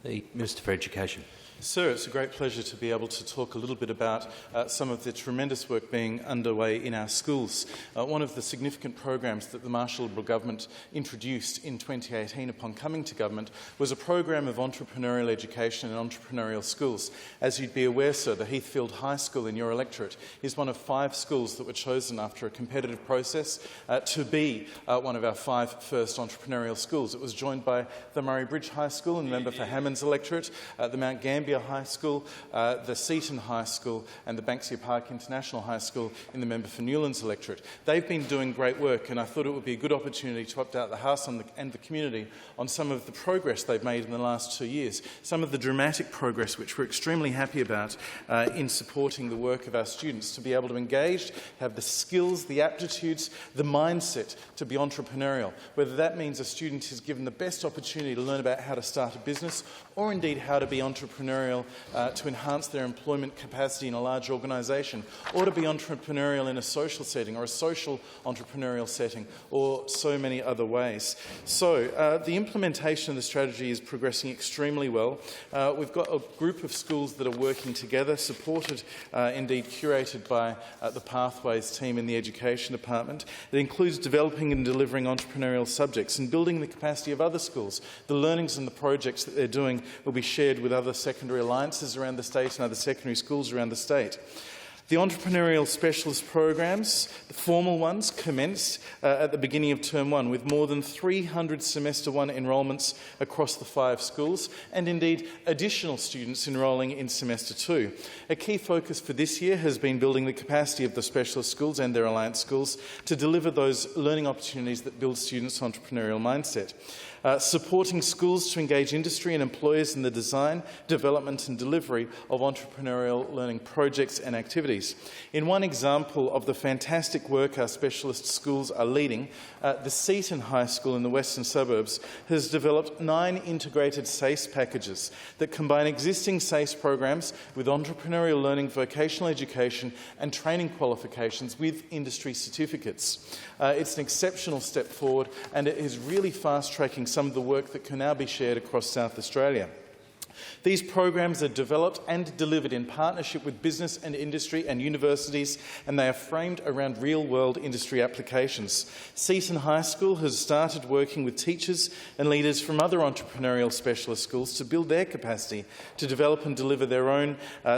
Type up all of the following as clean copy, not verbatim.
The Minister for Education. Sir, it's a great pleasure to be able to talk a little bit about some of the tremendous work being underway in our schools. One of the significant programs that the Marshall Liberal Government introduced in 2018 upon coming to government was a program of entrepreneurial education and entrepreneurial schools. As you'd be aware, sir, the Heathfield High School in your electorate is one of 5 schools that were chosen after a competitive process to be one of our 5 first entrepreneurial schools. It was joined by the Murray Bridge High School, and member for Hammond's electorate, the Mount Gambier High School, the Seaton High School and the Banksia Park International High School in the member for Newlands electorate. They've been doing great work, and I thought it would be a good opportunity to update the House and the community on some of the progress they've made in the last 2 years, some of the dramatic progress which we're extremely happy about in supporting the work of our students to be able to engage, have the skills, the aptitudes, the mindset to be entrepreneurial, whether that means a student is given the best opportunity to learn about how to start a business or indeed how to be entrepreneurial to enhance their employment capacity in a large organisation, or to be entrepreneurial in a social setting or a social entrepreneurial setting, or so many other ways. So the implementation of the strategy is progressing extremely well. We've got a group of schools that are working together, supported, indeed curated by the Pathways team in the Education Department. It includes developing and delivering entrepreneurial subjects and building the capacity of other schools. The learnings and the projects that they're doing will be shared with other secondary alliances around the state and other secondary schools around the state. The entrepreneurial specialist programs, the formal ones, commenced at the beginning of Term 1 with more than 300 Semester 1 enrolments across the 5 schools, and indeed additional students enrolling in Semester 2. A key focus for this year has been building the capacity of the specialist schools and their alliance schools to deliver those learning opportunities that build students' entrepreneurial mindset. Supporting schools to engage industry and employers in the design, development and delivery of entrepreneurial learning projects and activities. In one example of the fantastic work our specialist schools are leading, the Seaton High School in the western suburbs has developed 9 integrated SACE packages that combine existing SACE programs with entrepreneurial learning, vocational education and training qualifications with industry certificates. It's an exceptional step forward, and it is really fast-tracking some of the work that can now be shared across South Australia. These programs are developed and delivered in partnership with business and industry and universities, and they are framed around real-world industry applications. Seaton High School has started working with teachers and leaders from other entrepreneurial specialist schools to build their capacity to develop and deliver their own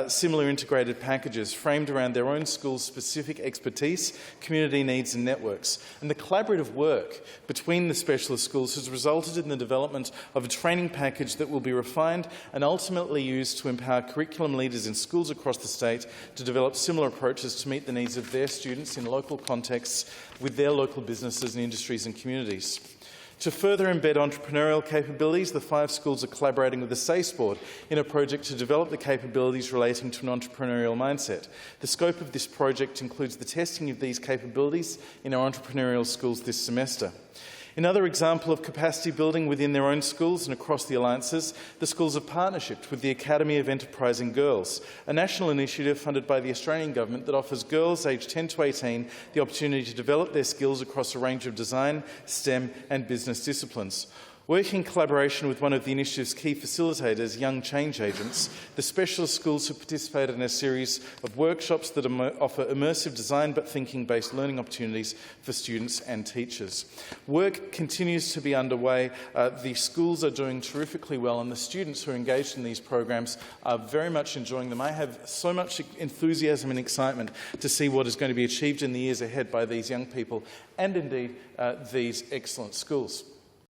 similar integrated packages framed around their own school's specific expertise, community needs and networks. And the collaborative work between the specialist schools has resulted in the development of a training package that will be refined and ultimately used to empower curriculum leaders in schools across the state to develop similar approaches to meet the needs of their students in local contexts with their local businesses and industries and communities. To further embed entrepreneurial capabilities, the 5 schools are collaborating with the SACE Board in a project to develop the capabilities relating to an entrepreneurial mindset. The scope of this project includes the testing of these capabilities in our entrepreneurial schools this semester. Another example of capacity building within their own schools and across the alliances, the schools have partnershipped with the Academy of Enterprising Girls, a national initiative funded by the Australian Government that offers girls aged 10 to 18 the opportunity to develop their skills across a range of design, STEM and business disciplines. Working in collaboration with one of the initiative's key facilitators, Young Change Agents, the specialist schools have participated in a series of workshops that offer immersive design but thinking-based learning opportunities for students and teachers. Work continues to be underway. The schools are doing terrifically well, and the students who are engaged in these programs are very much enjoying them. I have so much enthusiasm and excitement to see what is going to be achieved in the years ahead by these young people and indeed these excellent schools.